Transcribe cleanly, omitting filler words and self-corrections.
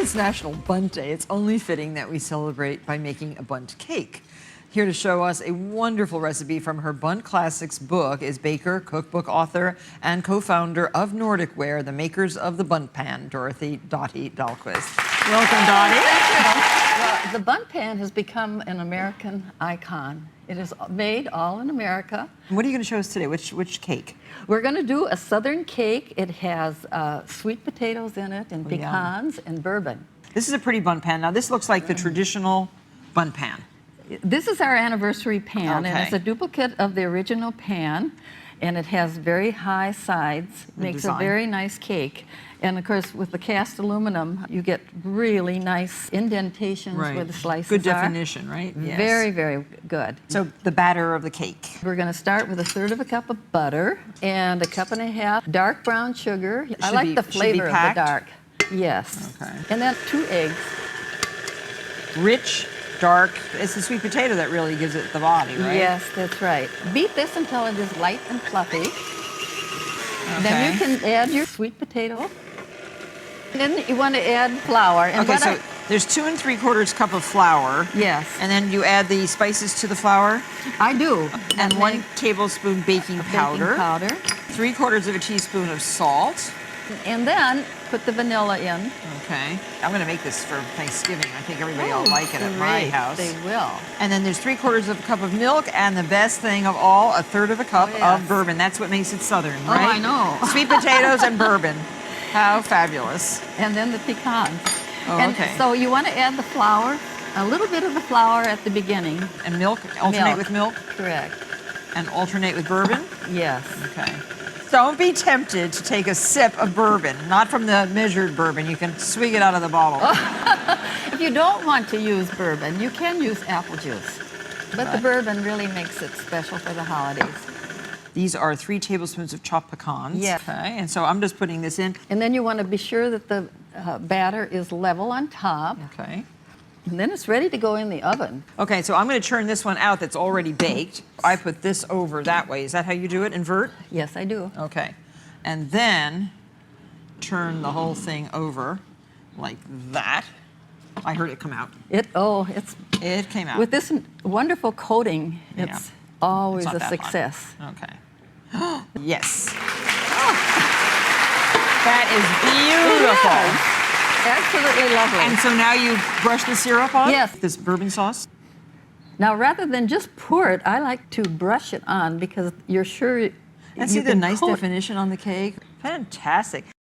it's National Bundt Day, it's only fitting that we celebrate by making a bundt cake. Here to show us a wonderful recipe from her Bundt Classics book is baker, cookbook author, and co-founder of Nordic Ware, the makers of the Bundt Pan, Dottie Dalquist. Welcome, Dottie. Thank you. Well, the Bundt Pan has become an American icon. It is made all in America. What are you going to show us today? Which cake? We're going to do a southern cake. It has sweet potatoes in it, and pecans, and bourbon. This is a pretty Bundt Pan. Now, this looks like the traditional Bundt Pan. This is our anniversary pan, Okay. and it's a duplicate of the original pan, and it has very high sides, makes a very nice cake. And of course, with the cast aluminum, you get really nice indentations where the slices Good definition, right? Yes. Very, very good. So the batter of the cake. We're going to start with 1/3 cup of butter and 1.5 cups dark brown sugar. I like the flavor of the dark. Yes. Okay. And then 2 eggs. Rich, dark. It's the sweet potato that really gives it the body, right? Yes, that's right. Beat this until it is light and fluffy. Okay. Then you can add your sweet potato. And then you want to add flour. And okay, so there's 2 3/4 cup of flour. Yes. And then you add the spices to the flour. I do. And 1 tablespoon baking powder. 3/4 teaspoon of salt. And then put the vanilla in. Okay. I'm going to make this for Thanksgiving. I think everybody will like it at my house. They will. And then there's 3/4 cup of milk, and the best thing of all, 1/3 cup of bourbon. That's what makes it southern, right? Oh, I know. Sweet potatoes and bourbon. How fabulous. And then the pecans. Oh, and okay. so you want to add the flour, a little bit of the flour at the beginning. And milk? Alternate with milk? Correct. And alternate with bourbon? Yes. Okay. Don't be tempted to take a sip of bourbon, not from the measured bourbon. You can swig it out of the bottle. If you don't want to use bourbon, you can use apple juice. But the bourbon really makes it special for the holidays. These are 3 tablespoons of chopped pecans. Yes. Okay, and so I'm just putting this in. And then you want to be sure that the batter is level on top. Okay. And then it's ready to go in the oven. Okay, so I'm going to turn this one out that's already baked. I put this over that way. Is that how you do it? Invert? Yes, I do. Okay. And then turn the whole thing over like that. I heard it come out. It came out. With this wonderful coating, it's always a success. Okay. Yes. That is beautiful. Absolutely lovely. And so now you brush the syrup on? Yes. This bourbon sauce? Now, rather than just pour it, I like to brush it on because you're sure And see the nice definition on the cake? Fantastic.